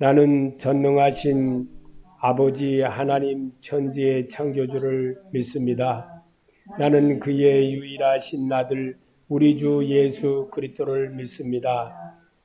나는 전능하신 아버지 하나님 천지의 창조주를 믿습니다. 나는 그의 유일하신 아들 우리 주 예수 그리스도를 믿습니다.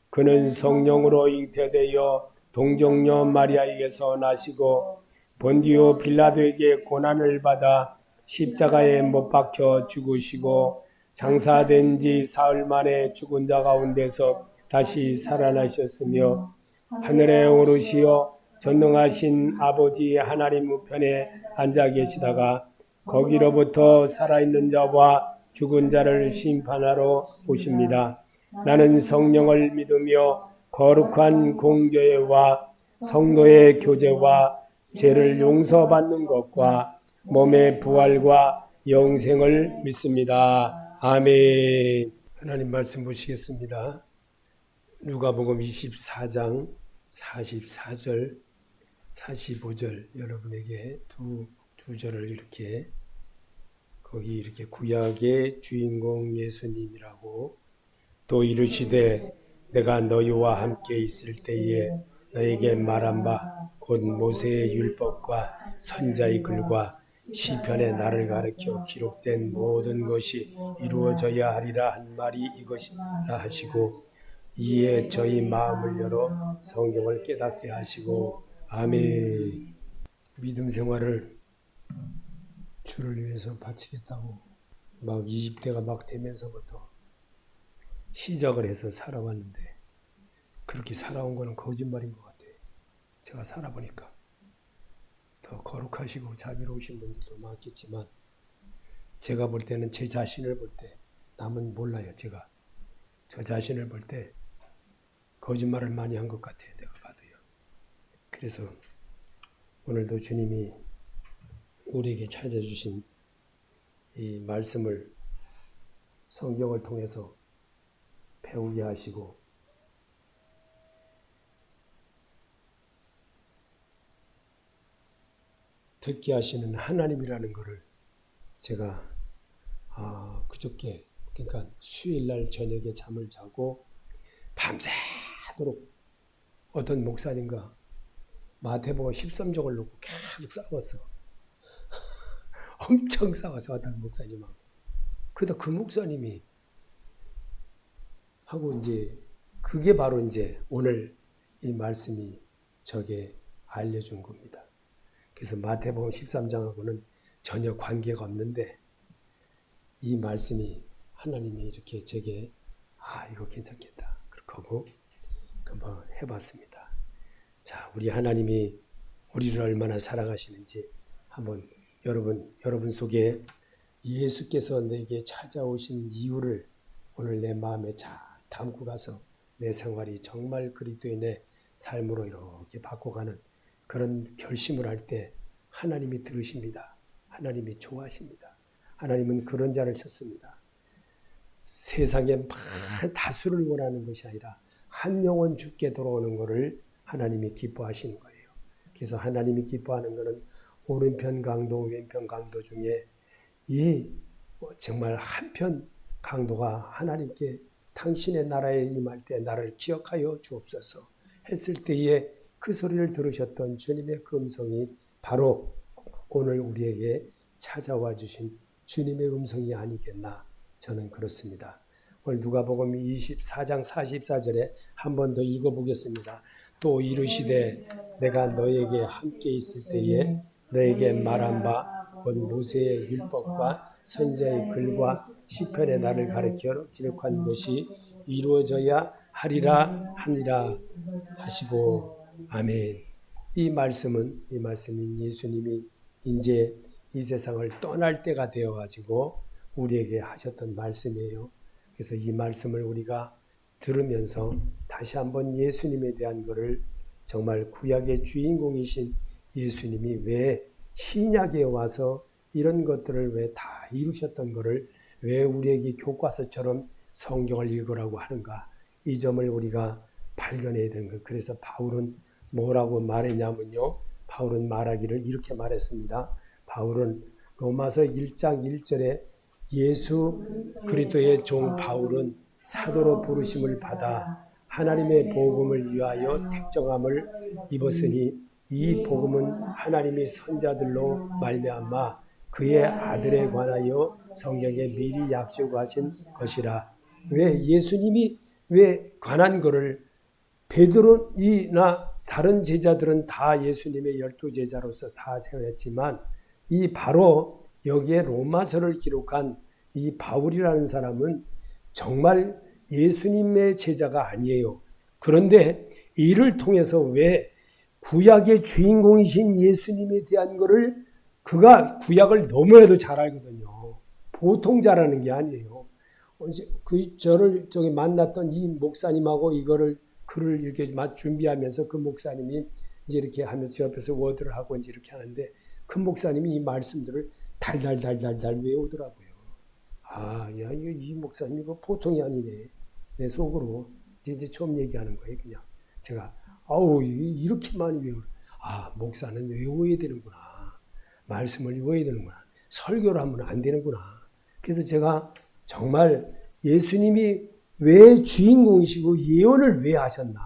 그는 성령으로 잉태되어 동정녀 마리아에게서 나시고 본디오 빌라도에게 고난을 받아 십자가에 못 박혀 죽으시고 장사된 지 사흘 만에 죽은 자 가운데서 다시 살아나셨으며 하늘에 오르시어 전능하신 아버지 하나님 우편에 앉아 계시다가 거기로부터 살아있는 자와 죽은 자를 심판하러 오십니다. 나는 성령을 믿으며 거룩한 공교회와 성도의 교제와 죄를 용서받는 것과 몸의 부활과 영생을 믿습니다. 아멘. 하나님 말씀 보시겠습니다. 누가복음 24장 44절 45절 여러분에게 두 절을 이렇게 거기 이렇게 구약의 주인공 예수님이라고 또 이르시되 내가 너희와 함께 있을 때에 너에게 말한 바 곧 모세의 율법과 선자의 글과 시편에 나를 가르쳐 기록된 모든 것이 이루어져야 하리라 한 말이 이것이라 하시고 이에 저희 마음을 열어 성경을 깨닫게 하시고 아멘. 믿음 생활을 주를 위해서 바치겠다고 막 20대가 막 되면서부터 시작을 해서 살아왔는데 그렇게 살아온 거는 거짓말인 것 같아요. 제가 살아보니까 더 거룩하시고 자비로우신 분들도 많겠지만 제가 볼 때는 제 자신을 볼 때 남은 몰라요. 제가 저 자신을 볼 때 거짓말을 많이 한 것 같아요. 내가 봐도요. 그래서 오늘도 주님이 우리에게 찾아주신 이 말씀을 성경을 통해서 배우게 하시고 듣게 하시는 하나님이라는 것을 제가 그저께 그러니까 수요일날 저녁에 잠을 자고 밤새도록 어떤 목사님과 마태복음 13장을 놓고 계속 싸웠어. 엄청 싸워서 어떤 목사님하고. 그러다 그 목사님이 하고 이제 그게 바로 이제 오늘 이 말씀이 저게 알려준 겁니다. 그래서 마태복음 13장하고는 전혀 관계가 없는데 이 말씀이 하나님이 이렇게 제게 이거 괜찮겠다. 그렇게 하고 한번 해봤습니다. 자, 우리 하나님이 우리를 얼마나 사랑하시는지 한번 여러분 속에 예수께서 내게 찾아오신 이유를 오늘 내 마음에 잘 담고 가서 내 생활이 정말 그리스도인의 삶으로 이렇게 바꿔가는 그런 결심을 할 때 하나님이 들으십니다. 하나님이 좋아하십니다. 하나님은 그런 자를 찾습니다. 세상에 다수를 원하는 것이 아니라 한 영혼 주께 돌아오는 것을 하나님이 기뻐하시는 거예요. 그래서 하나님이 기뻐하는 것은 오른편 강도, 왼편 강도 중에 이 정말 한편 강도가 하나님께 당신의 나라에 임할 때 나를 기억하여 주옵소서 했을 때에 그 소리를 들으셨던 주님의 그 음성이 바로 오늘 우리에게 찾아와 주신 주님의 음성이 아니겠나 저는 그렇습니다. 오늘 누가복음 24장 44절에 한 번 더 읽어보겠습니다. 또 이르시되 내가 너에게 함께 있을 때에 너에게 말한 바 곧 모세의 율법과 선지자의 글과 시편에 나를 가르쳐 기록한 것이 이루어져야 하리라 하니라 하시고 아멘. 이 말씀이 예수님이 이제 이 세상을 떠날 때가 되어가지고 우리에게 하셨던 말씀이에요. 그래서 이 말씀을 우리가 들으면서 다시 한번 예수님에 대한 것을 정말 구약의 주인공이신 예수님이 왜 신약에 와서 이런 것들을 왜 다 이루셨던 것을 왜 우리에게 교과서처럼 성경을 읽으라고 하는가 이 점을 우리가 발견해야 되는 것. 그래서 바울은 뭐라고 말했냐면요. 바울은 말하기를 이렇게 말했습니다. 바울은 로마서 1장 1절에 예수 그리스도의 종 바울은 사도로 부르심을 받아 하나님의 복음을 위하여 택정함을 입었으니 이 복음은 하나님이 선자들로 말미암아 그의 아들에 관하여 성경에 미리 약속하신 것이라. 왜 예수님이 왜 관한 거를 베드로나 다른 제자들은 다 예수님의 12제자로서 다 세웠지만 이 바로 여기에 로마서를 기록한 이 바울이라는 사람은 정말 예수님의 제자가 아니에요. 그런데 이를 통해서 왜 구약의 주인공이신 예수님에 대한 거를 그가 구약을 너무나도 잘 알거든요. 보통 잘하는 게 아니에요. 저를 만났던 이 목사님하고 이거를 글을 이렇게 준비하면서 그 목사님이 이제 이렇게 하면서 저 옆에서 워드를 하고 이제 이렇게 하는데 그 목사님이 이 말씀들을 달달달달달 외우더라고요. 아, 야, 이 목사님 이거 보통이 아니네. 내 속으로 이제 처음 얘기하는 거예요. 그냥 제가 이렇게 많이 외우. 아, 목사는 외워야 되는구나. 말씀을 외워야 되는구나. 설교를 하면 안 되는구나. 그래서 제가 정말 예수님이 왜 주인공이시고 예언을 왜 하셨나.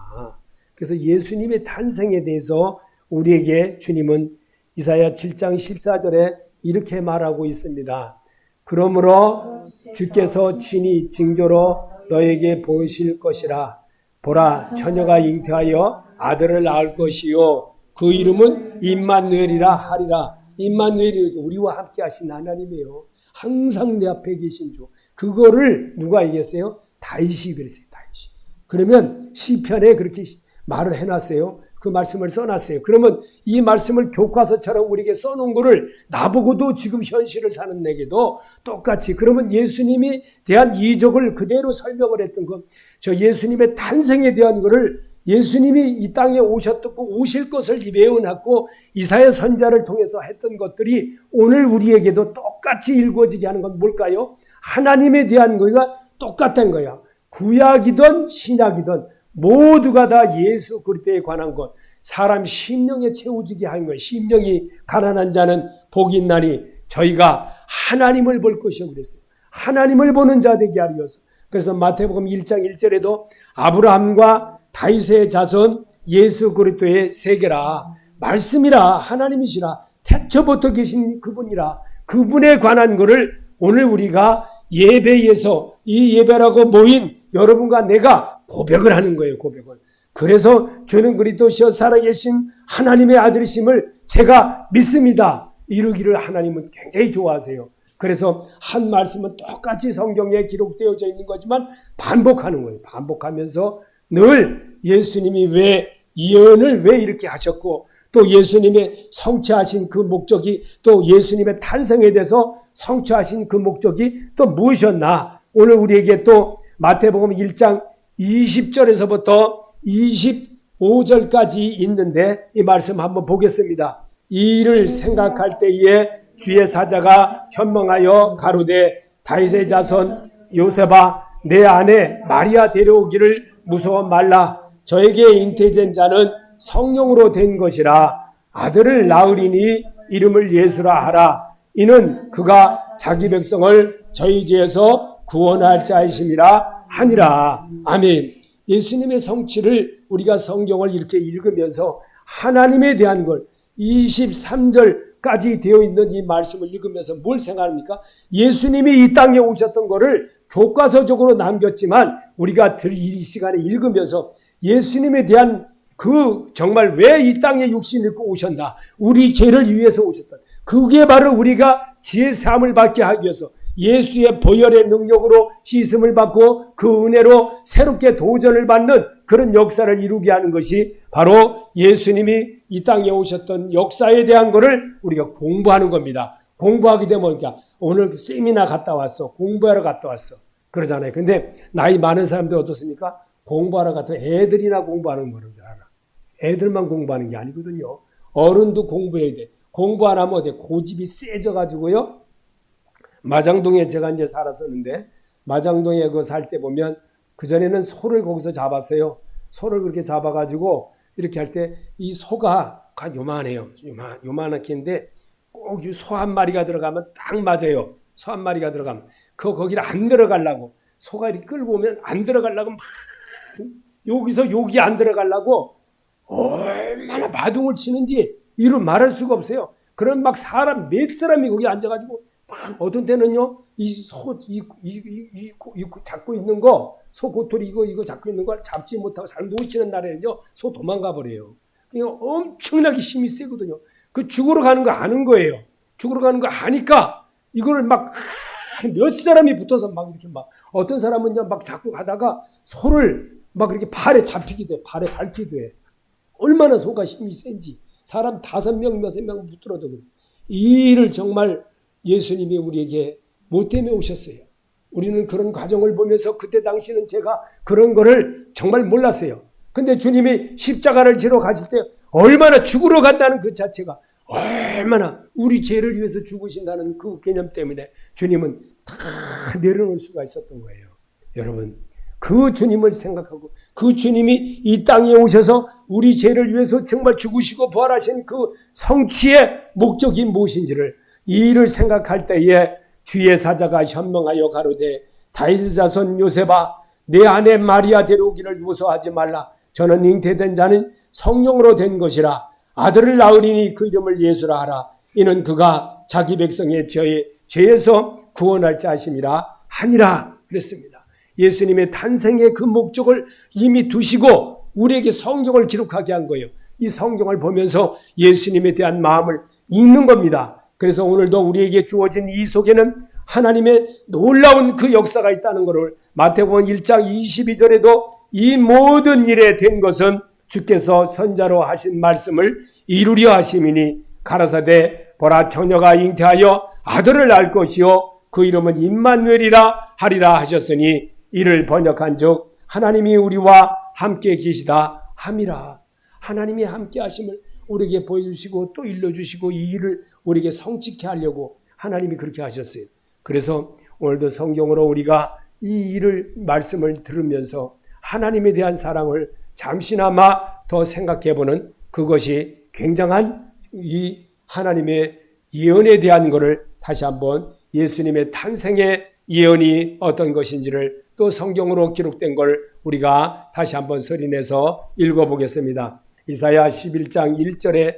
그래서 예수님의 탄생에 대해서 우리에게 주님은 이사야 7장 14절에 이렇게 말하고 있습니다. 그러므로 주께서 친히 징조로 너에게 보이실 것이라. 보라, 처녀가 잉태하여 아들을 낳을 것이요 그 이름은 임마누엘이라 하리라. 임마누엘이 우리와 함께 하신 하나님이에요. 항상 내 앞에 계신 주. 그거를 누가 얘기했어요? 다윗이 그랬어요. 다윗이. 그러면 시편에 그렇게 말을 해놨어요. 그 말씀을 써놨어요. 그러면 이 말씀을 교과서처럼 우리에게 써놓은 거를 나보고도 지금 현실을 사는 내게도 똑같이 그러면 예수님이 대한 이적을 그대로 설명을 했던 것, 저 예수님의 탄생에 대한 거를 예수님이 이 땅에 오셨고 오실 것을 예언했고 이사야 선자를 통해서 했던 것들이 오늘 우리에게도 똑같이 일궈지게 하는 건 뭘까요? 하나님에 대한 거가 똑같은 거야. 구약이든 신약이든 모두가 다 예수 그리스도에 관한 것, 사람 심령에 채워지게 한 거예요. 심령이 가난한 자는 복이 있나니 저희가 하나님을 볼 것이요 그랬어요. 하나님을 보는 자 되게 하리어서. 그래서 마태복음 1장 1절에도 아브라함과 다윗의 자손 예수 그리스도의 세계라. 말씀이라 하나님이시라. 태초부터 계신 그분이라. 그분에 관한 것을 오늘 우리가 예배에서 이 예배라고 모인 여러분과 내가 고백을 하는 거예요. 고백을. 그래서 주는 그리스도시여 살아계신 하나님의 아들이심을 제가 믿습니다. 이러기를 하나님은 굉장히 좋아하세요. 그래서 한 말씀은 똑같이 성경에 기록되어져 있는 거지만 반복하는 거예요. 반복하면서 늘 예수님이 왜 예언을 왜 이렇게 하셨고 또 예수님의 성취하신 그 목적이 또 예수님의 탄생에 대해서 성취하신 그 목적이 또 무엇이었나. 오늘 우리에게 또 마태복음 1장 20절에서부터 25절까지 있는데 이 말씀 한번 보겠습니다. 이 일을 생각할 때에 주의 사자가 현명하여 가로되 다윗의 자손 요셉아 내 아내 마리아 데려오기를 무서워 말라. 저에게 잉태된 자는 성령으로 된 것이라. 아들을 낳으리니 이름을 예수라 하라. 이는 그가 자기 백성을 저희 죄에서 구원할 자이심이라 하니라. 아멘. 예수님의 성취를 우리가 성경을 이렇게 읽으면서 하나님에 대한 걸 23절까지 되어 있는 이 말씀을 읽으면서 뭘 생각합니까? 예수님이 이 땅에 오셨던 거를 교과서적으로 남겼지만 우리가 이 시간에 읽으면서 예수님에 대한 그 정말 왜 이 땅에 육신 입고 오셨나? 우리 죄를 위해서 오셨다. 그게 바로 우리가 지혜 사함을 받게 하기 위해서 예수의 보혈의 능력으로 씻음을 받고 그 은혜로 새롭게 도전을 받는 그런 역사를 이루게 하는 것이 바로 예수님이 이 땅에 오셨던 역사에 대한 것을 우리가 공부하는 겁니다. 공부하게 되면 그러니까 오늘 세미나 갔다 왔어. 공부하러 갔다 왔어. 그러잖아요. 근데 나이 많은 사람들 어떻습니까? 공부하러 갔다 애들이나 공부하는 거는 줄 알아. 애들만 공부하는 게 아니거든요. 어른도 공부해야 돼. 공부 안 하면 어때? 고집이 세져가지고요. 마장동에 제가 이제 살았었는데 마장동에 그 살 때 보면 그전에는 소를 거기서 잡았어요. 소를 그렇게 잡아가지고 이렇게 할 때 이 소가 요만해요. 요만하긴데 꼭 소 한 마리가 들어가면 딱 맞아요. 소 한 마리가 들어가면 거기를 안 들어가려고 소가 이렇게 끌고 오면 안 들어가려고 막 여기서 여기 안 들어가려고 얼마나 바둥을 치는지 이루 말할 수가 없어요. 그런 막 사람 몇 사람이 거기 앉아가지고 막 어떤 때는요 이 잡고 있는 거 소 고토리 이거 잡고 있는 걸 잡지 못하고 잘 놓치는 날에는요 소 도망가 버려요. 그냥 엄청나게 힘이 세거든요. 그 죽으러 가는 거 아는 거예요. 죽으러 가는 거 아니까 이거를 막 몇 사람이 붙어서 막 이렇게 막 어떤 사람은요 막 잡고 가다가 소를 막 이렇게 발에 잡히기도 해. 발에 밟기도 해. 얼마나 소가 힘이 센지 사람 5명, 6명 붙들어도 이 일을 정말 예수님이 우리에게 못되며 오셨어요. 우리는 그런 과정을 보면서 그때 당시는 제가 그런 거를 정말 몰랐어요. 근데 주님이 십자가를 지러 가실 때 얼마나 죽으러 간다는 그 자체가 얼마나 우리 죄를 위해서 죽으신다는 그 개념 때문에 주님은 다 내려놓을 수가 있었던 거예요. 여러분, 그 주님을 생각하고 그 주님이 이 땅에 오셔서 우리 죄를 위해서 정말 죽으시고 부활하신 그 성취의 목적이 무엇인지를 이 일을 생각할 때에 주의 사자가 현명하여 가로되 다윗의 자손 요셉아 내 아내 마리아 데려오기를 무서워하지 말라. 저는 잉태된 자는 성령으로 된 것이라. 아들을 낳으리니 그 이름을 예수라 하라. 이는 그가 자기 백성의 죄에서 구원할 자심이라 하니라 그랬습니다. 예수님의 탄생의 그 목적을 이미 두시고 우리에게 성경을 기록하게 한 거예요. 이 성경을 보면서 예수님에 대한 마음을 읽는 겁니다. 그래서 오늘도 우리에게 주어진 이 속에는 하나님의 놀라운 그 역사가 있다는 것을 마태복음 1장 22절에도 이 모든 일에 된 것은 주께서 선자로 하신 말씀을 이루려 하심이니 가라사대 보라 처녀가 잉태하여 아들을 낳을 것이요 그 이름은 임마누엘이라 하리라 하셨으니 이를 번역한즉 하나님이 우리와 함께 계시다 함이라. 하나님이 함께 하심을 우리에게 보여주시고 또 일러주시고 이 일을 우리에게 성취케 하려고 하나님이 그렇게 하셨어요. 그래서 오늘도 성경으로 우리가 이 일을 말씀을 들으면서 하나님에 대한 사랑을 잠시나마 더 생각해보는 그것이 굉장한 이 하나님의 예언에 대한 것을 다시 한번 예수님의 탄생의 예언이 어떤 것인지를 또 성경으로 기록된 걸 우리가 다시 한번 소리내서 읽어보겠습니다. 이사야 11장 1절에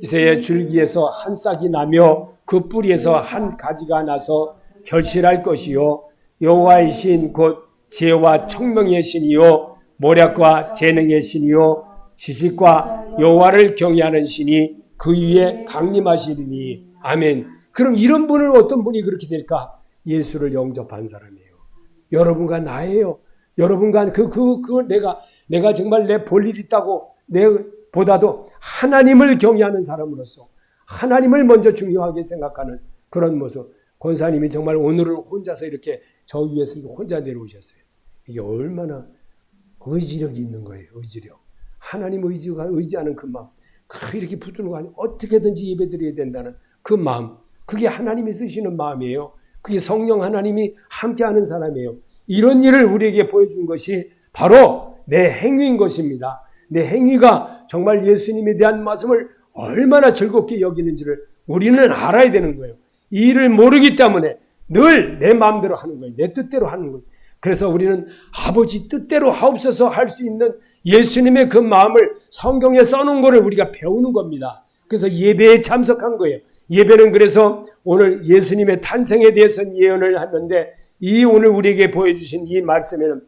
이새의 줄기에서 한 싹이 나며 그 뿌리에서 한 가지가 나서 결실할 것이요 여호와의 신 곧 지혜와 총명의 신이요 모략과 재능의 신이요 지식과 여호와를 경외하는 신이 그 위에 강림하시리니 아멘. 그럼 이런 분은 어떤 분이 그렇게 될까? 예수를 영접한 사람이에요. 여러분과 나예요. 여러분과 내가 정말 내 볼 일 있다고 내보다도 하나님을 경외하는 사람으로서 하나님을 먼저 중요하게 생각하는 그런 모습. 권사님이 정말 오늘은 혼자서 이렇게 저 위에서 혼자 내려오셨어요. 이게 얼마나 의지력이 있는 거예요. 의지력. 하나님 의지하는 그 마음. 이렇게 붙드는 거 아니에요. 어떻게든지 예배드려야 된다는 그 마음. 그게 하나님이 쓰시는 마음이에요. 그게 성령 하나님이 함께하는 사람이에요. 이런 일을 우리에게 보여준 것이 바로 내 행위인 것입니다. 내 행위가 정말 예수님에 대한 말씀을 얼마나 즐겁게 여기는지를 우리는 알아야 되는 거예요. 이 일을 모르기 때문에 늘 내 마음대로 하는 거예요. 내 뜻대로 하는 거예요. 그래서 우리는 아버지 뜻대로 하옵소서 할 수 있는 예수님의 그 마음을 성경에 써놓은 것을 우리가 배우는 겁니다. 그래서 예배에 참석한 거예요. 예배는 그래서 오늘 예수님의 탄생에 대해서 예언을 하는데 이 오늘 우리에게 보여주신 이 말씀에는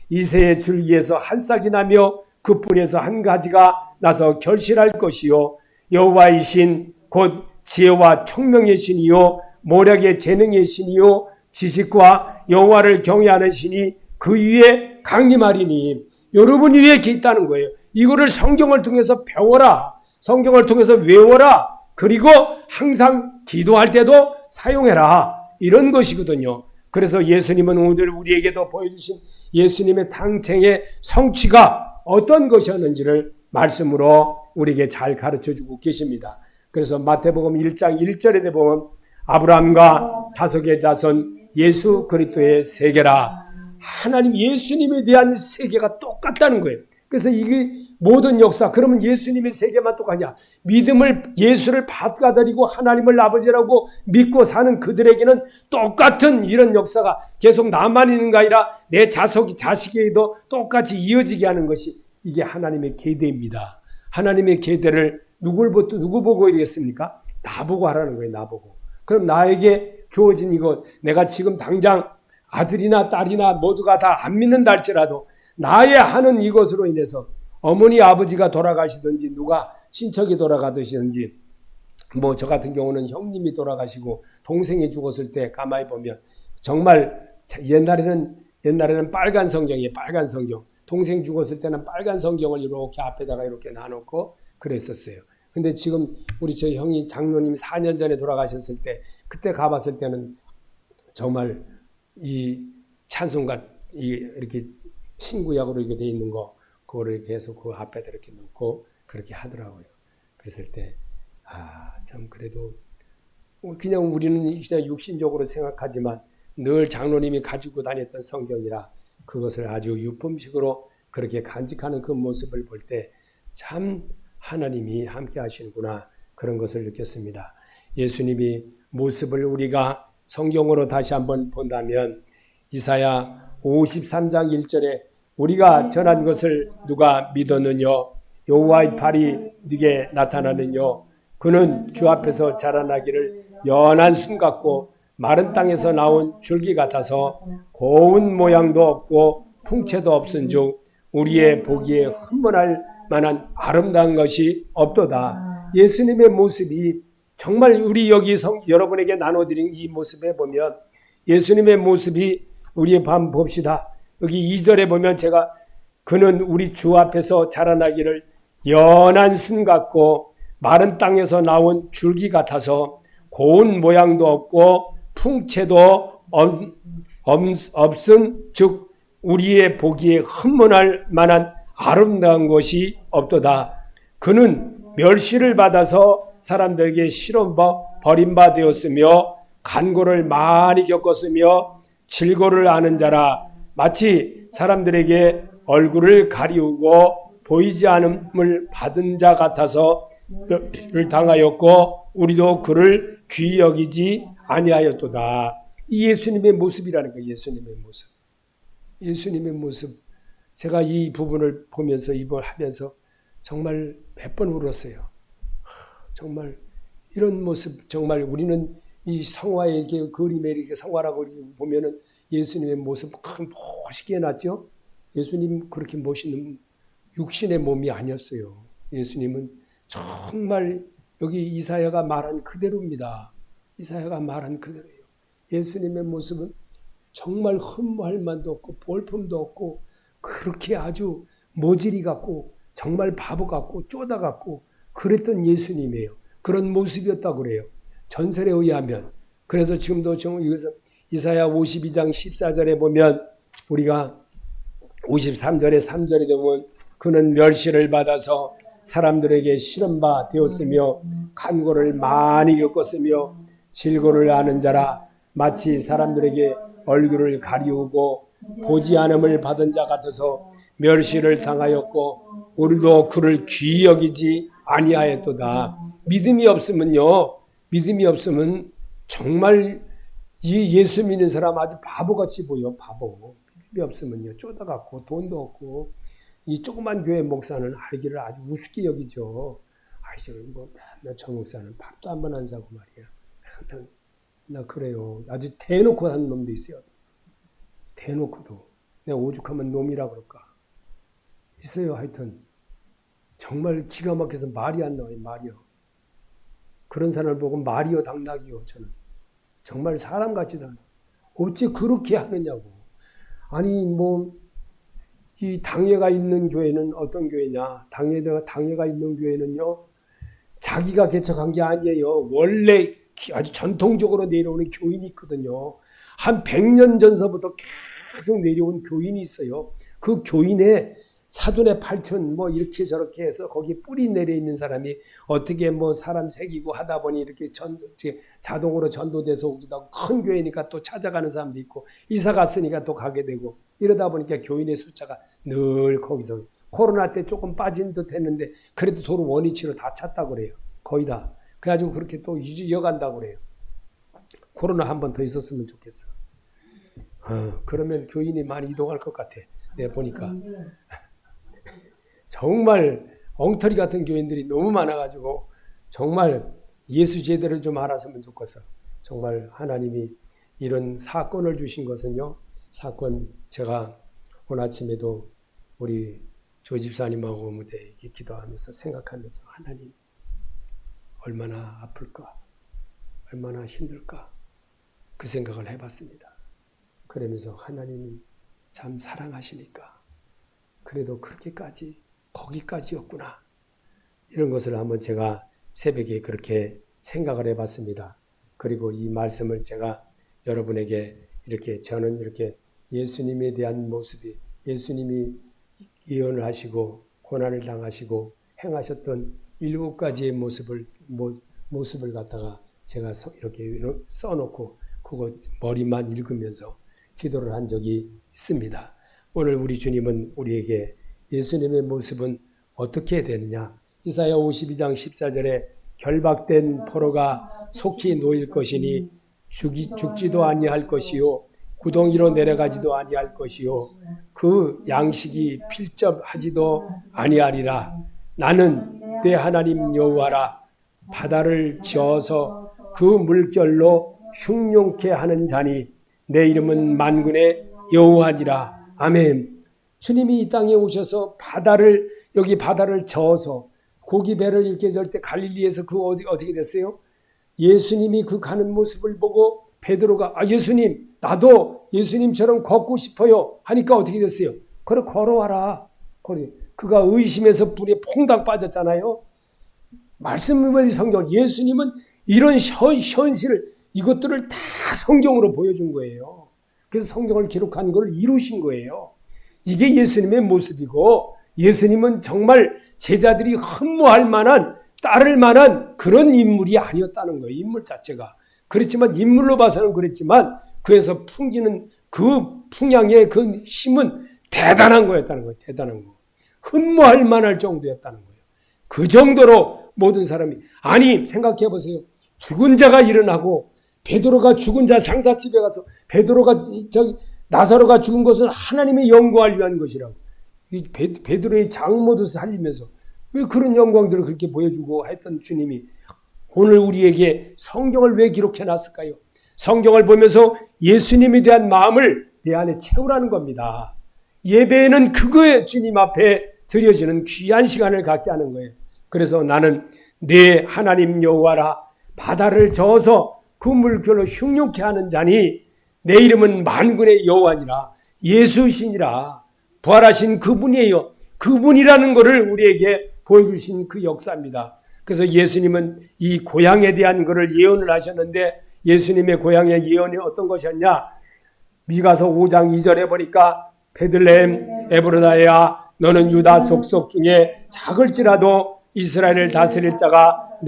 이새의 줄기에서 한 싹이 나며 그 뿌리에서 한 가지가 나서 결실할 것이요 여호와의 신 곧 지혜와 총명의 신이요 모략의 재능의 신이요 지식과 여호와를 경외하는 신이 그 위에 강림하리니 여러분 위에 있다는 거예요. 이거를 성경을 통해서 배워라. 성경을 통해서 외워라. 그리고 항상 기도할 때도 사용해라. 이런 것이거든요. 그래서 예수님은 오늘 우리에게도 보여주신 예수님의 탄생의 성취가 어떤 것이었는지를 말씀으로 우리에게 잘 가르쳐주고 계십니다. 그래서 마태복음 1장 1절에 보면 아브라함과 다섯의 자손 예수 그리스도의 세계라. 하나님 예수님에 대한 세계가 똑같다는 거예요. 그래서 이게 모든 역사. 그러면 예수님의 세계만 똑같냐? 믿음을 예수를 받아들이고 하나님을 아버지라고 믿고 사는 그들에게는 똑같은 이런 역사가 계속 나만 있는가 아니라 내 자식에게도 똑같이 이어지게 하는 것이 이게 하나님의 계대입니다. 하나님의 계대를 누구 보고 이러겠습니까? 나보고 하라는 거예요. 나보고. 그럼 나에게 주어진 이것, 내가 지금 당장 아들이나 딸이나 모두가 다 안 믿는다 할지라도 나의 하는 이것으로 인해서 어머니 아버지가 돌아가시든지 누가 친척이 돌아가시든지 뭐 저 같은 경우는 형님이 돌아가시고 동생이 죽었을 때 가만히 보면 정말 옛날에는 빨간 성경이에요. 빨간 성경. 동생 죽었을 때는 빨간 성경을 이렇게 앞에다가 이렇게 놔놓고 그랬었어요. 근데 지금 우리 저 형이 장로님이 4년 전에 돌아가셨을 때 그때 가봤을 때는 정말 이 찬송가 이렇게 신구약으로 이렇게 돼 있는 거 그거를 계속 그 앞에다 이렇게 놓고 그렇게 하더라고요. 그랬을 때 참 그래도 그냥 우리는 그냥 육신적으로 생각하지만 늘 장로님이 가지고 다녔던 성경이라 그것을 아주 유품식으로 그렇게 간직하는 그 모습을 볼 때 참 하나님이 함께 하시는구나 그런 것을 느꼈습니다. 예수님이 모습을 우리가 성경으로 다시 한번 본다면 이사야 53장 1절에 우리가 전한 것을 누가 믿었느냐 여호와의 팔이 네게 나타나느냐 그는 주 앞에서 자라나기를 연한 순 같고 마른 땅에서 나온 줄기 같아서 고운 모양도 없고 풍채도 없은즉 우리의 보기에 흠모할 만한 아름다운 것이 없도다. 예수님의 모습이 정말 우리 여기 여러분에게 나눠드린 이 모습에 보면 예수님의 모습이 우리 한번 봅시다. 여기 2절에 보면 제가 그는 우리 주 앞에서 자라나기를 연한 순 같고 마른 땅에서 나온 줄기 같아서 고운 모양도 없고 풍채도 없은 즉 우리의 보기에 흠모할 만한 아름다운 것이 없도다. 그는 멸시를 받아서 사람들에게 버림바 되었으며 간고를 많이 겪었으며 질고를 아는 자라 마치 사람들에게 얼굴을 가리우고 보이지 않음을 받은 자 같아서 를 당하였고 우리도 그를 귀히 여기지 아니하였도다. 이 예수님의 모습이라는 거예요. 예수님의 모습. 예수님의 모습. 제가 이 부분을 보면서 이걸 하면서 정말 몇 번 울었어요. 정말 이런 모습 정말 우리는 이 성화의 이렇게 그림에 이렇게 성화라고 이렇게 보면은 예수님의 모습 큰 멋있게 해놨죠. 예수님 그렇게 멋있는 육신의 몸이 아니었어요. 예수님은 정말 여기 이사야가 말한 그대로입니다. 이사야가 말한 그대로예요. 예수님의 모습은 정말 흠모할 만도 없고 볼품도 없고 그렇게 아주 모질이 같고 정말 바보 같고 쪼다 같고 그랬던 예수님이에요. 그런 모습이었다고 그래요. 전설에 의하면. 그래서 지금도 이것은 이사야 52장 14절에 보면 우리가 53절에 3절에 보면 그는 멸시를 받아서 사람들에게 실험바 되었으며 간고를 많이 겪었으며 질고를 아는 자라 마치 사람들에게 얼굴을 가리우고 보지 않음을 받은 자 같아서 멸시를 당하였고 우리도 그를 귀히 여기지 아니하였도다. 믿음이 없으면요. 믿음이 없으면 정말 이 예수 믿는 사람 아주 바보같이 보여. 바보. 믿음이 없으면요. 쪼다갖고 돈도 없고 이 조그만 교회 목사는 알기를 아주 우습게 여기죠. 아이씨, 뭐 맨날 저 목사는 밥도 한 번 안 사고 말이야. 나 그래요. 아주 대놓고 하는 놈도 있어요. 대놓고도. 내가 오죽하면 놈이라 그럴까. 있어요. 하여튼 정말 기가 막혀서 말이 안 나와요. 말이요. 그런 사람을 보고 말이요 당나귀요. 저는 정말 사람 같지도 않아. 어찌 그렇게 하느냐고. 아니 뭐 이 당회가 있는 교회는 어떤 교회냐? 당회가 있는 교회는요. 자기가 개척한 게 아니에요. 원래 아주 전통적으로 내려오는 교인이 있거든요. 한 100년 전서부터 계속 내려온 교인이 있어요. 그 교인의 사돈의 팔촌 뭐 이렇게 저렇게 해서 거기 뿌리 내려 있는 사람이 어떻게 뭐 사람 새기고 하다 보니 이렇게 자동으로 전도돼서 오기도 하고 큰 교회니까 또 찾아가는 사람도 있고 이사 갔으니까 또 가게 되고 이러다 보니까 교인의 숫자가 늘 거기서 코로나 때 조금 빠진 듯 했는데 그래도 도로 원위치로 다 찼다고 그래요. 거의 다. 그래가지고 그렇게 또 이어간다고 그래요. 코로나 한 번 더 있었으면 좋겠어. 그러면 교인이 많이 이동할 것 같아. 내가 보니까. 정말 엉터리 같은 교인들이 너무 많아가지고 정말 예수 제대로 좀 알았으면 좋겠어. 정말 하나님이 이런 사건을 주신 것은요. 사건 제가 오늘 아침에도 우리 조 집사님하고 무대 기도하면서 생각하면서 하나님 얼마나 아플까? 얼마나 힘들까? 그 생각을 해봤습니다. 그러면서 하나님이 참 사랑하시니까 그래도 그렇게까지 거기까지였구나. 이런 것을 한번 제가 새벽에 그렇게 생각을 해봤습니다. 그리고 이 말씀을 제가 여러분에게 이렇게 저는 이렇게 예수님에 대한 모습이 예수님이 예언을 하시고 고난을 당하시고 행하셨던 7가지의 모습을 갖다가 제가 이렇게 써놓고 그거 머리만 읽으면서 기도를 한 적이 있습니다. 오늘 우리 주님은 우리에게 예수님의 모습은 어떻게 되느냐? 이사야 52장 14절에 결박된 포로가 속히 놓일 것이니 죽지도 아니할 것이요 구덩이로 내려가지도 아니할 것이요 그 양식이 필접하지도 아니하리라. 나는 내 하나님 여호와라. 바다를 저어서 그 물결로 흉룡케 하는 자니 내 이름은 만군의 여호와니라. 아멘. 주님이 이 땅에 오셔서 여기 바다를 저어서 고기 배를 이렇게 절 때 갈릴리에서 그 어떻게 됐어요? 예수님이 그 가는 모습을 보고 베드로가 예수님 나도 예수님처럼 걷고 싶어요 하니까 어떻게 됐어요? 그래 걸어와라. 그가 의심해서 불에 퐁당 빠졌잖아요. 말씀을 성경 예수님은 이런 현실을 이것들을 다 성경으로 보여준 거예요. 그래서 성경을 기록한 걸 이루신 거예요. 이게 예수님의 모습이고 예수님은 정말 제자들이 흠모할 만한 따를 만한 그런 인물이 아니었다는 거예요. 인물 자체가. 그렇지만 인물로 봐서는 그랬지만 그에서 풍기는 그 풍향의 그 힘은 대단한 거였다는 거예요. 대단한 거. 흠모할 만할 정도였다는 거예요. 그 정도로 모든 사람이 아니 생각해 보세요. 죽은 자가 일어나고 베드로가 죽은 자 장사집에 가서 베드로가 나사로가 죽은 것은 하나님의 영광을 위한 것이라고. 베드로의 장모도 살리면서 왜 그런 영광들을 그렇게 보여주고 했던 주님이 오늘 우리에게 성경을 왜 기록해 놨을까요? 성경을 보면서 예수님에 대한 마음을 내 안에 채우라는 겁니다. 예배에는 그거에 주님 앞에 드려지는 귀한 시간을 갖게 하는 거예요. 그래서 나는 내 하나님 여호와라. 바다를 저어서 그 물결로 흉룡케 하는 자니 내 이름은 만군의 여호와니라. 예수신이라. 부활하신 그분이에요. 그분이라는 것을 우리에게 보여주신 그 역사입니다. 그래서 예수님은 이 고향에 대한 것을 예언을 하셨는데 예수님의 고향의 예언이 어떤 것이었냐? 미가서 5장 2절에 보니까 베들레헴 에브라다야 너는 유다 속속 중에 작을지라도 이스라엘을 다스릴 자가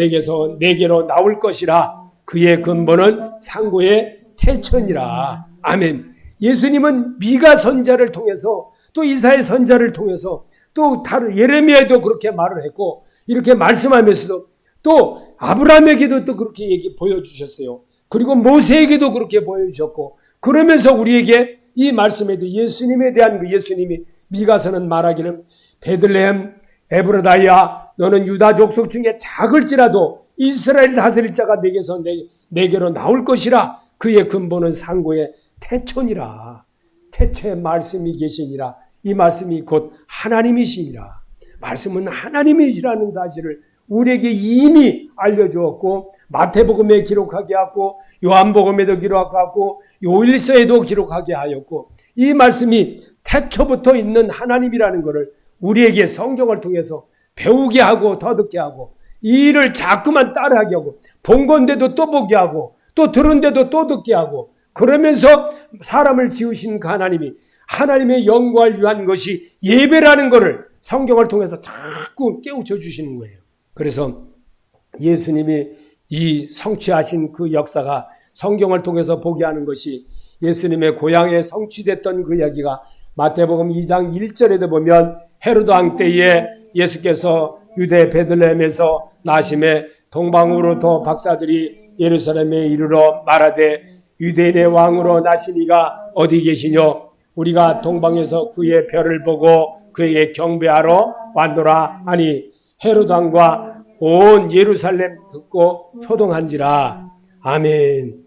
내게로 나올 것이라. 그의 근본은 상고의 태천이라. 아멘. 예수님은 미가 선자를 통해서 또 이사야 선자를 통해서 또 다른 예레미야에도 그렇게 말을 했고 이렇게 말씀하면서도 또 아브라함에게도 또 그렇게 보여주셨어요. 그리고 모세에게도 그렇게 보여주셨고 그러면서 우리에게 이 말씀에도 예수님에 대한 그 예수님이 미가서는 말하기를 베들레헴 에브라다야 너는 유다 족속 중에 작을지라도 이스라엘 다스릴 자가 내게로 나올 것이라. 그의 근본은 상고의 태초니라. 태초에 말씀이 계시니라. 이 말씀이 곧 하나님이시니라. 말씀은 하나님이시라는 사실을 우리에게 이미 알려주었고 마태복음에 기록하게 하고 요한복음에도 기록하고 요일서에도 기록하게 하였고 이 말씀이 태초부터 있는 하나님이라는 것을 우리에게 성경을 통해서 배우게 하고 터득게 하고 이 일을 자꾸만 따라하게 하고 본 건데도 또 보게 하고 또 들은 데도 또 듣게 하고 그러면서 사람을 지으신 그 하나님이 하나님의 영광을 위한 것이 예배라는 것을 성경을 통해서 자꾸 깨우쳐 주시는 거예요. 그래서 예수님이 이 성취하신 그 역사가 성경을 통해서 보게 하는 것이 예수님의 고향에 성취됐던 그 이야기가 마태복음 2장 1절에도 보면 헤로드 왕 때에 예수께서 유대 베들레헴에서 나심에 동방으로부터 박사들이 예루살렘에 이르러 말하되 유대인의 왕으로 나시니가 어디 계시뇨? 우리가 동방에서 그의 별을 보고 그에게 경배하러 왔노라 하니 헤로드 왕과 온 예루살렘 듣고 소동한지라. 아멘.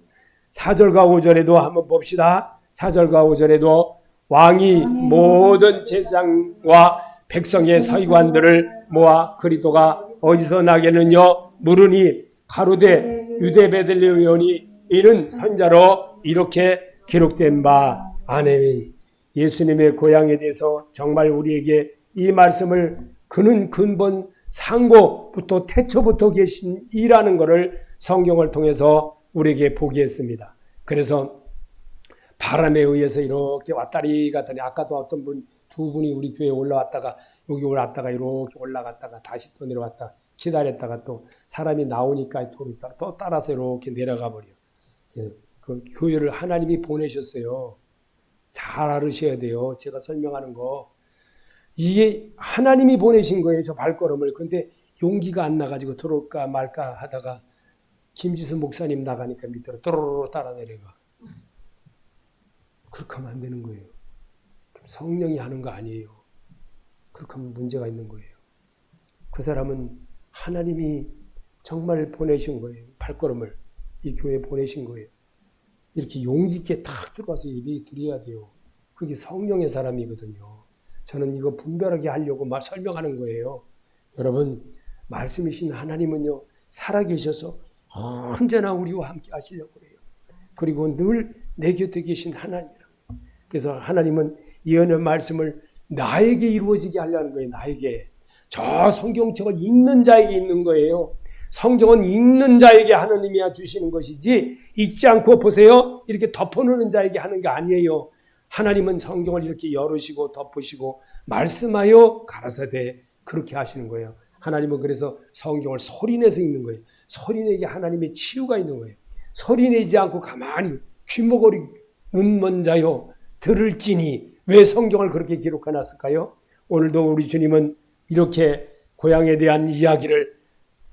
4절과 5절에도 한번 봅시다. 4절과 5절에도 왕이 모든 제사장과 백성의 서기관들을 모아 그리스도가 어디서 나겠느냐 물으니 가로되 유대 베들레헴이오니 이는 선자로 이렇게 기록된 바. 아멘. 예수님의 고향에 대해서 정말 우리에게 이 말씀을 그는 근본 상고부터 태초부터 계신 이라는 것을 성경을 통해서 우리에게 보게 했습니다. 그래서 바람에 의해서 이렇게 왔다리 갔다리 아까도 어떤 두 분이 우리 교회에 올라왔다가 여기 올라왔다가 이렇게 올라갔다가 다시 또 내려왔다가 기다렸다가 또 사람이 나오니까 또 따라서 이렇게 내려가 버려. 그 교회를 하나님이 보내셨어요. 잘 알으셔야 돼요. 제가 설명하는 거. 이게 하나님이 보내신 거예요. 저 발걸음을. 근데 용기가 안 나가지고 들어올까 말까 하다가 김지수 목사님 나가니까 밑으로 또로로 따라 내려가. 그렇게 하면 안 되는 거예요. 그럼 성령이 하는 거 아니에요. 그렇게 하면 문제가 있는 거예요. 그 사람은 하나님이 정말 보내신 거예요. 발걸음을 이 교회에 보내신 거예요. 이렇게 용기 있게 딱 들어와서 예배 드려야 돼요. 그게 성령의 사람이거든요. 저는 이거 분별하게 하려고 설명하는 거예요. 여러분, 말씀이신 하나님은요, 살아계셔서 언제나 우리와 함께 하시려고 그래요. 그리고 늘 내 곁에 계신 하나님이라. 그래서 하나님은 예언의 말씀을 나에게 이루어지게 하려는 거예요. 나에게. 저 성경책을 읽는 자에게 있는 거예요. 성경은 읽는 자에게 하나님이 주시는 것이지 읽지 않고 보세요. 이렇게 덮어놓는 자에게 하는 게 아니에요. 하나님은 성경을 이렇게 열으시고 덮으시고 말씀하여 가라사대 그렇게 하시는 거예요. 하나님은 그래서 성경을 소리내서 읽는 거예요. 소리내게 하나님의 치유가 있는 거예요. 소리내지 않고 가만히 귀머거리 눈먼 자요 들을지니 왜 성경을 그렇게 기록해놨을까요? 오늘도 우리 주님은 이렇게 고향에 대한 이야기를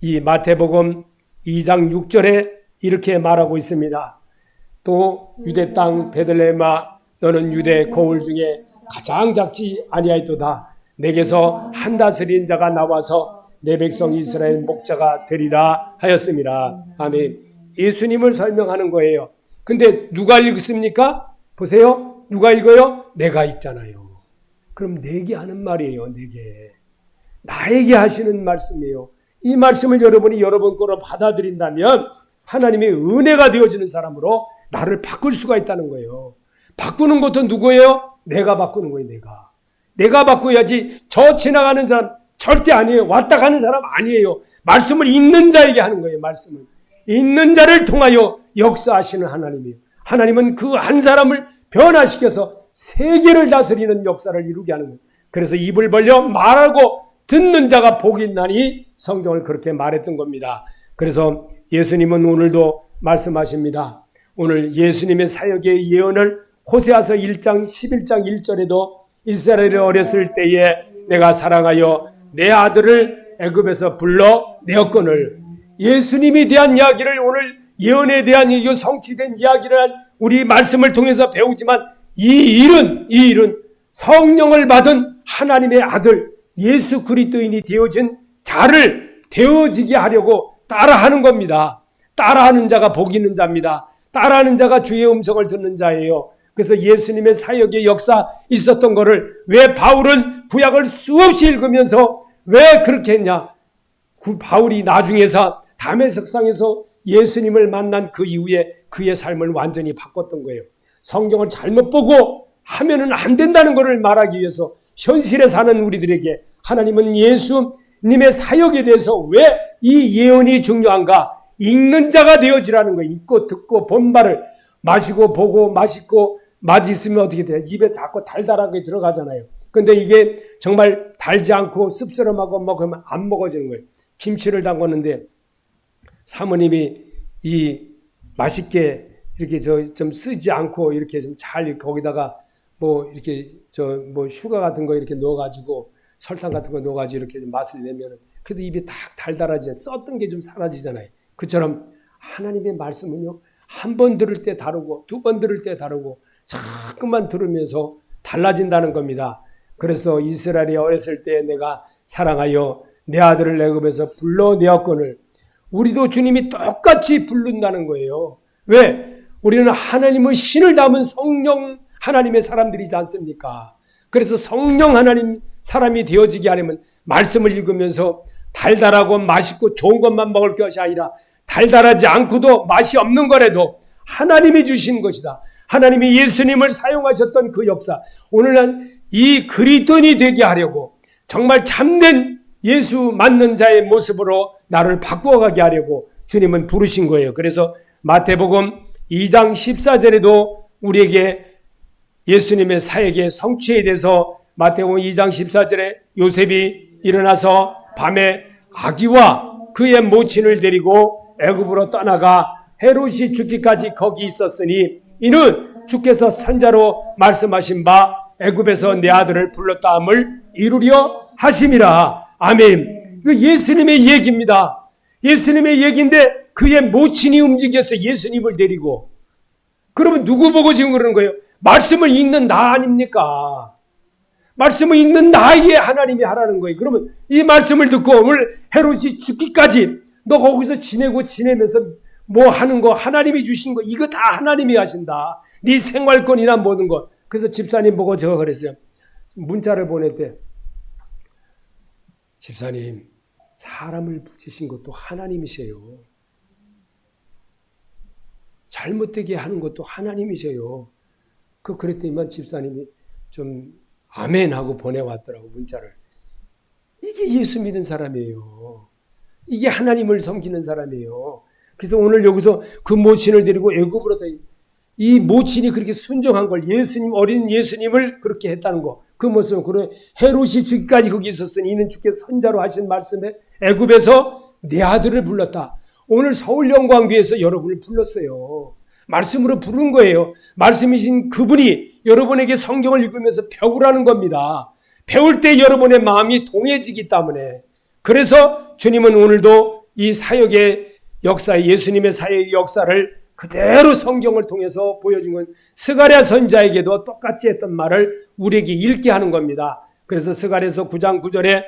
이 마태복음 2장 6절에 이렇게 말하고 있습니다. 또 유대 땅 베들레헴아 너는 유대 거울 중에 가장 작지 아니하였도다. 내게서 한 다스린 자가 나와서 내 백성 이스라엘 목자가 되리라 하였습니다. 아멘. 예수님을 설명하는 거예요. 근데 누가 읽습니까? 보세요. 누가 읽어요? 내가 읽잖아요. 그럼 내게 하는 말이에요. 내게. 나에게 하시는 말씀이에요. 이 말씀을 여러분이 여러분 거로 받아들인다면 하나님의 은혜가 되어지는 사람으로 나를 바꿀 수가 있다는 거예요. 바꾸는 것도 누구예요? 내가 바꾸는 거예요. 내가 바꿔야지 저 지나가는 사람 절대 아니에요. 왔다 가는 사람 아니에요. 말씀을 읽는 자에게 하는 거예요. 말씀은. 읽는 자를 통하여 역사하시는 하나님이에요. 하나님은 그 한 사람을 변화시켜서 세계를 다스리는 역사를 이루게 하는 거예요. 그래서 입을 벌려 말하고 듣는 자가 복이 있나니 성경을 그렇게 말했던 겁니다. 그래서 예수님은 오늘도 말씀하십니다. 오늘 예수님의 사역의 예언을 호세아서 1장 11장 1절에도 이스라엘이 어렸을 때에 내가 사랑하여 내 아들을 애굽에서 불러 내었거늘 예수님에 대한 이야기를 오늘 예언에 대한 이 성취된 이야기를 우리 말씀을 통해서 배우지만 이 일은 성령을 받은 하나님의 아들 예수 그리스도인이 되어진 자를 되어지게 하려고 따라하는 겁니다. 따라하는 자가 복 있는 자입니다. 따라하는 자가 주의 음성을 듣는 자예요. 그래서 예수님의 사역의 역사 있었던 거를 왜 바울은 구약을 수없이 읽으면서 왜 그렇게 했냐? 바울이 나중에서 다메섹상에서 예수님을 만난 그 이후에 그의 삶을 완전히 바꿨던 거예요. 성경을 잘못 보고 하면은 안 된다는 것을 말하기 위해서 현실에 사는 우리들에게 하나님은 예수님의 사역에 대해서 왜 이 예언이 중요한가? 읽는 자가 되어지라는 거예요. 읽고 듣고 본 바를 마시고 보고 맛있고 맛있으면 어떻게 돼요? 입에 자꾸 달달하게 들어가잖아요. 근데 이게 정말 달지 않고 씁쓸하고 먹으면 안 먹어지는 거예요. 김치를 담궜는데 사모님이 이 맛있게 이렇게 좀 쓰지 않고 이렇게 좀 잘 거기다가 뭐 이렇게 뭐 슈가 같은 거 이렇게 넣어가지고 설탕 같은 거 넣어가지고 이렇게 좀 맛을 내면은 그래도 입이 딱 달달하지, 썼던 게 좀 사라지잖아요. 그처럼 하나님의 말씀은요, 한 번 들을 때 다르고 두 번 들을 때 다르고 자꾸만 들으면서 달라진다는 겁니다. 그래서 이스라엘이 어렸을 때 내가 사랑하여 내 아들을 애굽에서 불러내었거늘 우리도 주님이 똑같이 부른다는 거예요. 왜? 우리는 하나님의 신을 담은 성령 하나님의 사람들이지 않습니까? 그래서 성령 하나님 사람이 되어지게 하려면 말씀을 읽으면서 달달하고 맛있고 좋은 것만 먹을 것이 아니라 달달하지 않고도 맛이 없는 거라도 하나님이 주신 것이다. 하나님이 예수님을 사용하셨던 그 역사, 오늘날 이 그리스도인이 되게 하려고 정말 참된 예수 맞는 자의 모습으로 나를 바꾸어가게 하려고 주님은 부르신 거예요. 그래서 마태복음 2장 14절에도 우리에게 예수님의 사역의 성취에 대해서 마태복음 2장 14절에 요셉이 일어나서 밤에 아기와 그의 모친을 데리고 애굽으로 떠나가 헤롯이 죽기까지 거기 있었으니 이는 주께서 선자로 말씀하신 바 애굽에서 내 아들을 불렀다함을 이루려 하심이라. 아멘. 이거 예수님의 얘기입니다. 예수님의 얘기인데 그의 모친이 움직여서 예수님을 데리고, 그러면 누구 보고 지금 그러는 거예요? 말씀을 읽는 나 아닙니까? 말씀을 읽는 나에게 하나님이 하라는 거예요. 그러면 이 말씀을 듣고 오늘 헤롯이 죽기까지 너 거기서 지내면서 뭐 하는 거, 하나님이 주신 거, 이거 다 하나님이 하신다. 네 생활권이나 모든 것. 그래서 집사님 보고 제가 그랬어요. 문자를 보냈대. 집사님, 사람을 붙이신 것도 하나님이세요. 잘못되게 하는 것도 하나님이세요. 그랬더니만 집사님이 좀 아멘 하고 보내왔더라고, 문자를. 이게 예수 믿는 사람이에요. 이게 하나님을 섬기는 사람이에요. 그래서 오늘 여기서 그 모친을 데리고 애굽으로, 이 모친이 그렇게 순종한 걸, 예수님, 어린 예수님을 그렇게 했다는 거, 그 모습은, 그래, 헤롯이 죽기까지 거기 있었으니 이는 주께서 선자로 하신 말씀에 애굽에서 내 아들을 불렀다. 오늘 서울영광교회에서 여러분을 불렀어요. 말씀으로 부른 거예요. 말씀이신 그분이 여러분에게 성경을 읽으면서 배우라는 겁니다. 배울 때 여러분의 마음이 동해지기 때문에. 그래서 주님은 오늘도 이 사역의 역사, 예수님의 사역의 역사를 그대로 성경을 통해서 보여준 건 스가랴 선지자에게도 똑같이 했던 말을 우리에게 읽게 하는 겁니다. 그래서 스가랴서 9장 9절에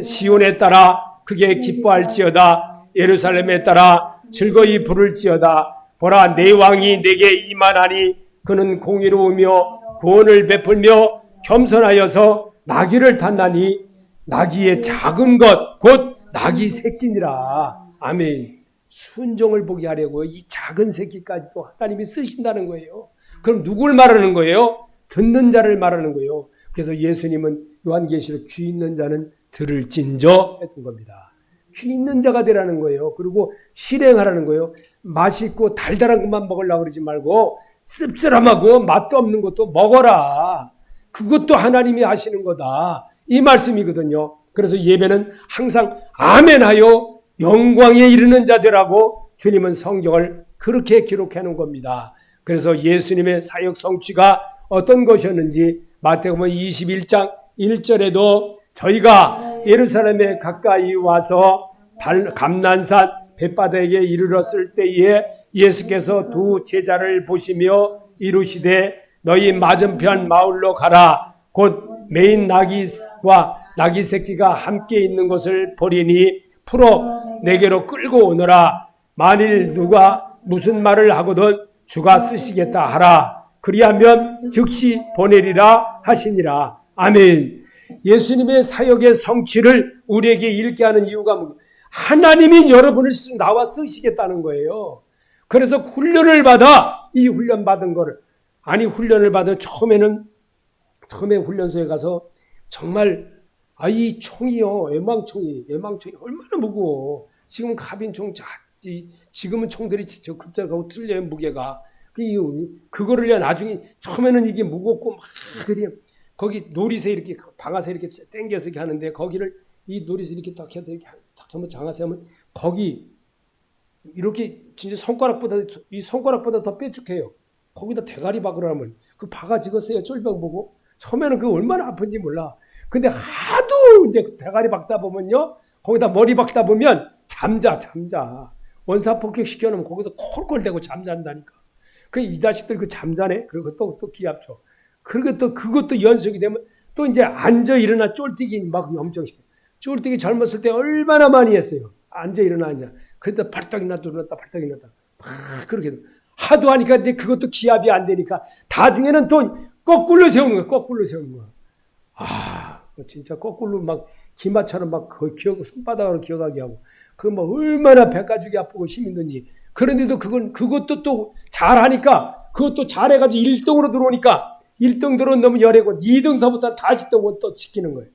시온에 따라 크게 기뻐할지어다, 예루살렘에 따라 즐거이 부를지어다. 보라, 내 왕이 내게 임하나니 그는 공의로우며 구원을 베풀며 겸손하여서 나귀를 탔나니 나귀의 작은 것 곧 나귀 새끼니라. 아멘. 순종을 보게 하려고 이 작은 새끼까지도 하나님이 쓰신다는 거예요. 그럼 누굴 말하는 거예요? 듣는 자를 말하는 거예요. 그래서 예수님은 요한계시록 귀 있는 자는 들을진저 했던 겁니다. 귀 있는 자가 되라는 거예요. 그리고 실행하라는 거예요. 맛있고 달달한 것만 먹으려고 그러지 말고 씁쓸함하고 맛도 없는 것도 먹어라. 그것도 하나님이 하시는 거다. 이 말씀이거든요. 그래서 예배는 항상 아멘하여 영광에 이르는 자들하고 주님은 성경을 그렇게 기록해 놓은 겁니다. 그래서 예수님의 사역 성취가 어떤 것이었는지 마태복음 21장 1절에도 저희가 예루살렘에 가까이 와서 감난산 벳바다에 이르렀을 때에 예수께서 두 제자를 보시며 이르시되 너희 맞은편 마을로 가라. 곧 메인 나귀와 나귀 새끼가 함께 있는 것을 보리니 풀어 내게로 끌고 오너라. 만일 누가 무슨 말을 하거든 주가 쓰시겠다 하라. 그리하면 즉시 보내리라 하시니라. 아멘. 예수님의 사역의 성취를 우리에게 읽게 하는 이유가 뭐냐? 하나님이 여러분을 나와 쓰시겠다는 거예요. 그래서 훈련을 받아, 이 훈련 받은 거를, 아니 훈련을 받아 처음에 훈련소에 가서 정말 이 총이요, 애망총이 얼마나 무거워. 지금 가빈총, 지금은 총들이 저 급작하고 틀려요, 무게가. 그거를 나중에 처음에는 이게 무겁고 막 그냥 거기 놀이새 이렇게 방아쇠 이렇게 당겨서 이렇게 하는데 거기를 이 놀이새 이렇게 딱 해서 이렇게 딱 한번 장아쇠 하면 거기 이렇게 진짜 손가락보다 더 뾰족해요. 거기다 대가리 박으라 하면 그 박아 찍었어요. 쫄병 보고. 처음에는 그 얼마나 아픈지 몰라. 근데 하도 이제 대가리 박다 보면요. 거기다 머리 박다 보면 잠자. 원사 폭격시켜놓으면 거기서 콜콜대고 잠잔다니까. 이 자식들 잠자네? 그리고 또 기합쳐. 그리고 또 그것도 연속이 되면 또 이제 앉아 일어나 쫄뛰기 막 엄청 시켜. 쫄뛰기 젊었을 때 얼마나 많이 했어요. 앉아 일어나. 그때 발떡이 났다 막 그렇게. 하도 하니까 이제 그것도 기합이 안 되니까 나중에는 또 거꾸로 세우는 거야. 진짜 거꾸로 막 기마처럼 막 손바닥으로 기어가게 하고. 뭐 얼마나 배가죽이 아프고 힘있는지. 그런데도 그것도 또 잘하니까 그것도 잘해가지고 1등으로 들어오니까 1등 들어오면 열애고 2등서부터 다시 또 지키는 거예요.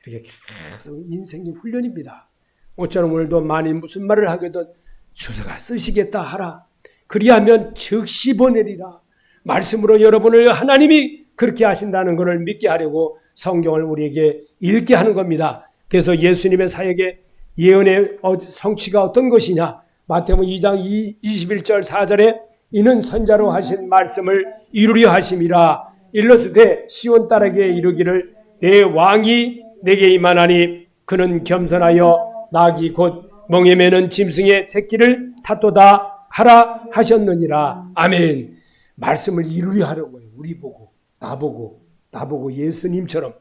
이렇게 계속 인생이 훈련입니다. 모처럼 오늘도 만일 무슨 말을 하거든 주서가 쓰시겠다 하라. 그리하면 즉시 보내리라. 말씀으로 여러분을 하나님이 그렇게 하신다는 것을 믿게 하려고 성경을 우리에게 읽게 하는 겁니다. 그래서 예수님의 사역의 예언의 성취가 어떤 것이냐. 마태복음 2장 21절 4절에 이는 선자로 하신 말씀을 이루려 하심이라. 일러스되 시온 딸에게 이르기를 내 왕이 내게 임하나니 그는 겸손하여 낙이 곧 멍에 매는 짐승의 새끼를 탓도다 하라 하셨느니라. 아멘. 말씀을 이루려 하는 거예요. 우리 보고 나보고 예수님처럼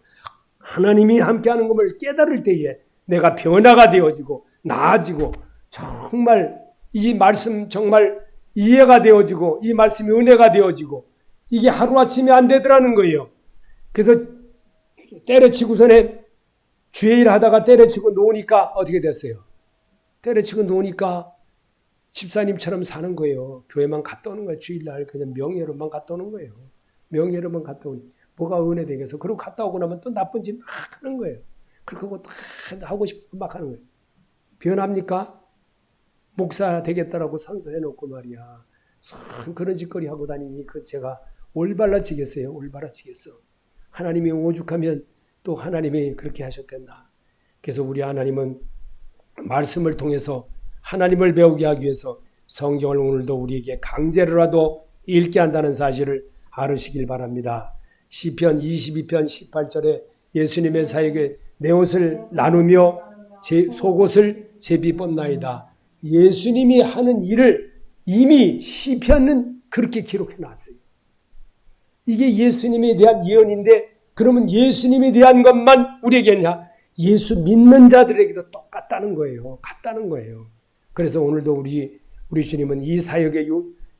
하나님이 함께하는 것을 깨달을 때에 내가 변화가 되어지고 나아지고 정말 이 말씀 정말 이해가 되어지고 이 말씀이 은혜가 되어지고 이게 하루아침에 안 되더라는 거예요. 그래서 때려치고서는 주의 일 하다가 때려치고 놓으니까 어떻게 됐어요? 때려치고 놓으니까 집사님처럼 사는 거예요. 교회만 갔다 오는 거예요. 주일날 그냥 명예로만 갔다 오는 거예요. 명예로만 갔다 오니 뭐가 은혜 되겠어. 그리고 갔다 오고 나면 또 나쁜 짓 막 하는 거예요. 그리고 다 하고 싶은 막 하는 거예요. 변합니까? 목사 되겠다라고 선서해놓고 말이야. 그런 짓거리 하고 다니니 제가 올바라지겠어요? 올바라지겠어. 하나님이 오죽하면 또 하나님이 그렇게 하셨겠나. 그래서 우리 하나님은 말씀을 통해서 하나님을 배우게 하기 위해서 성경을 오늘도 우리에게 강제로라도 읽게 한다는 사실을 알으시길 바랍니다. 시편 22편 18절에 예수님의 사역에 내 옷을 나누며 속옷을 제비 뽑나이다. 예수님이 하는 일을 이미 시편은 그렇게 기록해 놨어요. 이게 예수님에 대한 예언인데 그러면 예수님에 대한 것만 우리에게 했냐? 예수 믿는 자들에게도 똑같다는 거예요. 같다는 거예요. 그래서 오늘도 우리 주님은 이 사역의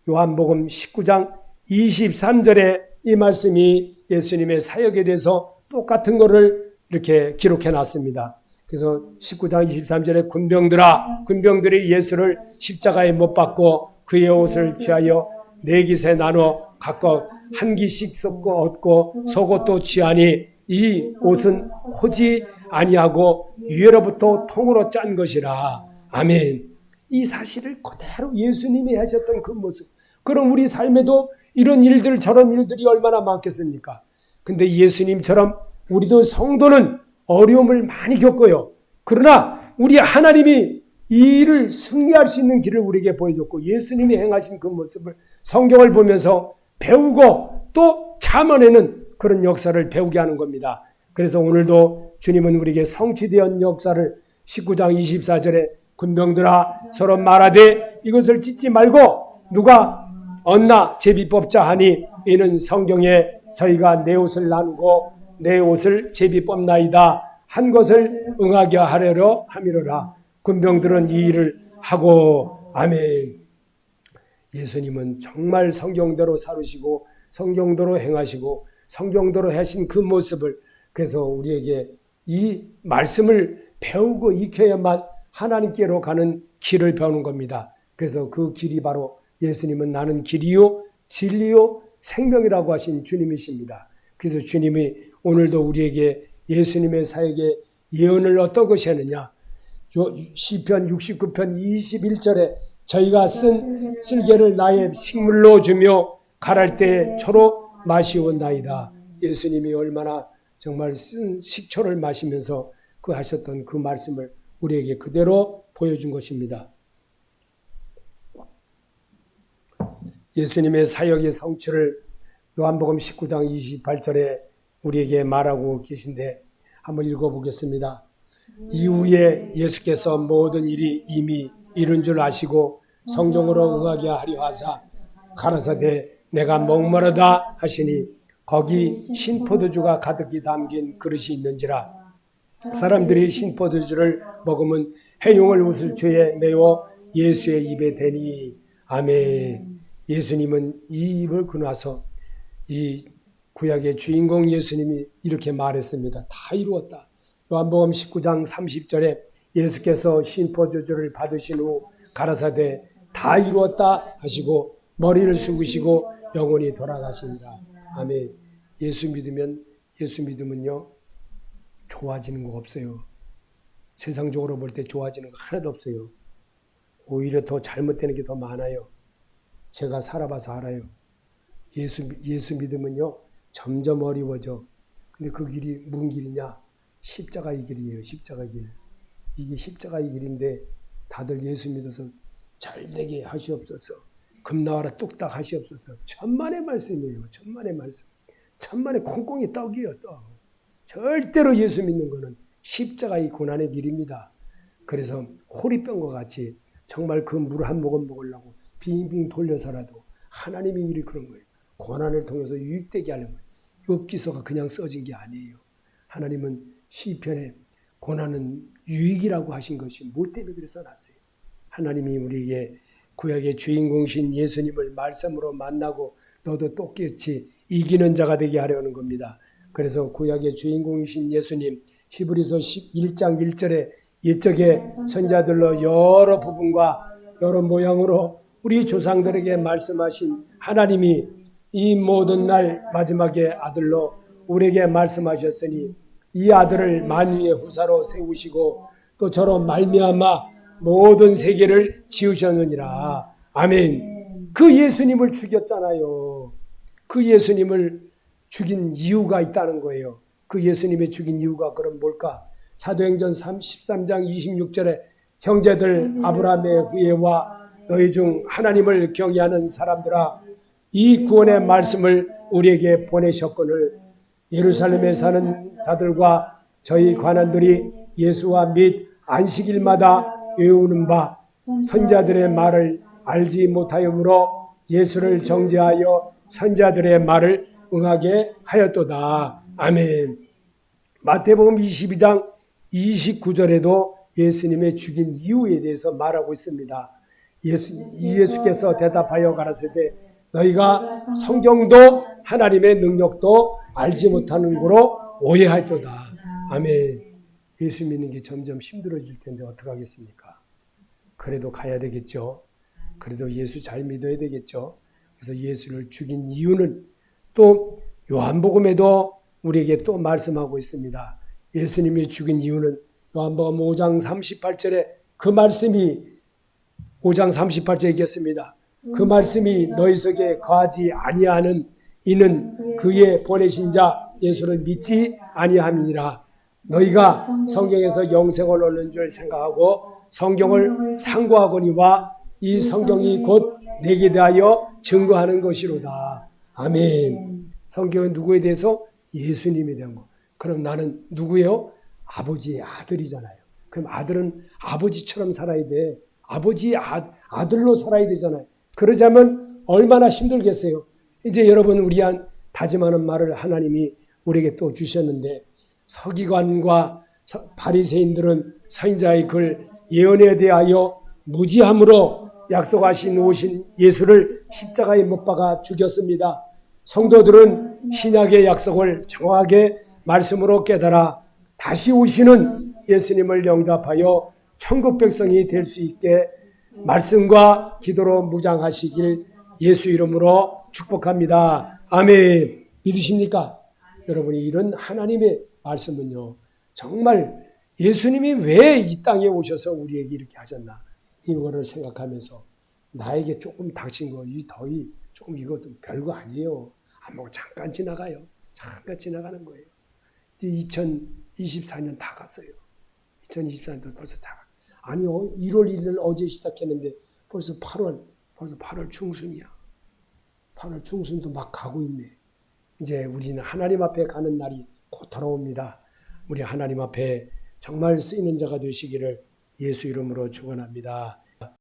요한복음 19장 23절에 이 말씀이 예수님의 사역에 대해서 똑같은 것을 이렇게 기록해 놨습니다. 그래서 19장 23절에 군병들이 예수를 십자가에 못 박고 그의 옷을 취하여 네 깃에 나눠 각각 한 깃씩 얻고 속옷도 취하니 이 옷은 호지 아니하고 위로부터 통으로 짠 것이라. 아멘. 이 사실을 그대로 예수님이 하셨던 그 모습. 그럼 우리 삶에도 이런 일들 저런 일들이 얼마나 많겠습니까? 근데 예수님처럼 우리도 성도는 어려움을 많이 겪어요. 그러나 우리 하나님이 이 일을 승리할 수 있는 길을 우리에게 보여줬고 예수님이 행하신 그 모습을 성경을 보면서 배우고 또 참아내는 그런 역사를 배우게 하는 겁니다. 그래서 오늘도 주님은 우리에게 성취된 역사를 19장 24절에 군병들아 서로 말하되 이것을 찢지 말고 누가 얻나 제비 뽑자 하니 이는 성경에 저희가 내 옷을 나누고 내 옷을 제비 뽑나이다 한 것을 응하게 하려러 함이로라. 군병들은 이 일을 하고 아멘. 예수님은 정말 성경대로 살으시고 성경대로 행하시고 성경대로 하신 그 모습을 그래서 우리에게 이 말씀을 배우고 익혀야만 하나님께로 가는 길을 배우는 겁니다. 그래서 그 길이 바로 예수님은 나는 길이요 진리요 생명이라고 하신 주님이십니다. 그래서 주님이 오늘도 우리에게 예수님의 사역의 예언을 어떤 것이 하느냐. 시편 69편 21절에 저희가 쓴 쓸개를 나의 식물로 주며 갈할 때 초로 마시온나이다. 예수님이 얼마나 정말 쓴 식초를 마시면서 그 하셨던 그 말씀을 우리에게 그대로 보여준 것입니다. 예수님의 사역의 성취를 요한복음 19장 28절에 우리에게 말하고 계신데 한번 읽어보겠습니다. 이후에 예수께서 모든 일이 이미 이룬 줄 아시고 성경으로 응하게 하려 하사 가라사대 내가 목마르다 하시니 거기 신포도주가 가득히 담긴 그릇이 있는지라. 사람들이 신포도주를 먹으면 해용을 웃을 죄에 메워 예수의 입에 대니. 아멘. 예수님은 이 입을 그나서 이 구약의 주인공 예수님이 이렇게 말했습니다. 다 이루었다. 요한복음 19장 30절에 예수께서 신포도주를 받으신 후 가라사대 다 이루었다 하시고 머리를 숙이시고 영원히 돌아가신다. 아멘. 예수 믿으면요 좋아지는 거 없어요. 세상적으로 볼 때 좋아지는 거 하나도 없어요. 오히려 더 잘못되는 게 더 많아요. 제가 살아봐서 알아요. 예수 믿으면요 점점 어려워져. 근데 그 길이 무슨 길이냐? 십자가의 길이에요. 십자가의 길. 이게 십자가의 길인데 다들 예수 믿어서 잘되게 하시옵소서. 금나와라 뚝딱 하시옵소서. 천만의 말씀이에요. 천만의 말씀. 천만의 콩콩이 떡이에요. 떡. 절대로 예수 믿는 거는 십자가의 고난의 길입니다. 그래서 호리병과 같이 정말 그 물 한 모금 먹으려고 빙빙 돌려서라도 하나님의 일이 그런 거예요. 고난을 통해서 유익되게 하는 거예요. 욥기서가 그냥 써진 게 아니에요. 하나님은 시편에 고난은 유익이라고 하신 것이 뭐 때문에 그래서 났어요. 하나님이 우리에게 구약의 주인공이신 예수님을 말씀으로 만나고 너도 똑같이 이기는 자가 되게 하려는 겁니다. 그래서 구약의 주인공이신 예수님 히브리서 1장 1절에 옛적의 선자들로 여러 부분과 여러 모양으로 우리 조상들에게 말씀하신 하나님이 이 모든 날 마지막에 아들로 우리에게 말씀하셨으니 이 아들을 만유의 후사로 세우시고 또 저로 말미암아 모든 세계를 지으셨느니라. 아멘. 그 예수님을 죽였잖아요. 그 예수님을 죽인 이유가 있다는 거예요. 그 예수님의 죽인 이유가 그럼 뭘까? 사도행전 13장 26절에 형제들 아브라함의 후예와 너희 중 하나님을 경외하는 사람들아 이 구원의 말씀을 우리에게 보내셨거늘 예루살렘에 사는 자들과 저희 관원들이 예수와 및 안식일마다 외우는 바 선자들의 말을 알지 못하여므로 예수를 정죄하여 선자들의 말을 응하게 하였도다. 아멘. 마태복음 22장 29절에도 예수님의 죽인 이유에 대해서 말하고 있습니다. 예수께서 대답하여 가라사대 너희가 성경도 하나님의 능력도 알지 못하는 거로 오해하였도다. 아멘. 예수 믿는 게 점점 힘들어질 텐데 어떡하겠습니까? 그래도 가야 되겠죠. 그래도 예수 잘 믿어야 되겠죠. 그래서 예수를 죽인 이유는 또 요한복음에도 우리에게 또 말씀하고 있습니다. 예수님이 죽인 이유는 요한복음 5장 38절에 그 말씀이 5장 38절에 얘기했습니다. 그 말씀이 너희 속에 거하지 아니하는 이는 그의 보내신 자 예수를 믿지 아니함이니라. 너희가 성경에서 영생을 얻는 줄 생각하고 성경을 상고하거니와 이 성경이 곧 내게 대하여 증거하는 것이로다. 아멘. 성경은 누구에 대해서? 예수님에 대한 거. 그럼 나는 누구예요? 아버지의 아들이잖아요. 그럼 아들은 아버지처럼 살아야 돼. 아버지의 아들로 살아야 되잖아요. 그러자면 얼마나 힘들겠어요. 이제 여러분 우리한 다짐하는 말을 하나님이 우리에게 또 주셨는데 서기관과 바리새인들은 선지자의 글 예언에 대하여 무지함으로 약속하신 오신 예수를 십자가에 못 박아 죽였습니다. 성도들은 신약의 약속을 정확하게 말씀으로 깨달아 다시 오시는 예수님을 영접하여 천국 백성이 될 수 있게 말씀과 기도로 무장하시길 예수 이름으로 축복합니다. 아멘. 믿으십니까? 여러분이 이런 하나님의 말씀은요. 정말 예수님이 왜 이 땅에 오셔서 우리에게 이렇게 하셨나 이거를 생각하면서 나에게 조금 닥친 거 이 더위 조금 이것도 별거 아니에요. 안 먹고 잠깐 지나가요. 잠깐 지나가는 거예요. 이제 2024년 다 갔어요. 2024년도 벌써 다. 아니 1월 1일 어제 시작했는데 벌써 8월 중순이야. 8월 중순도 막 가고 있네. 이제 우리는 하나님 앞에 가는 날이 곧 돌아옵니다. 우리 하나님 앞에 정말 쓰이는 자가 되시기를 예수 이름으로 축원합니다.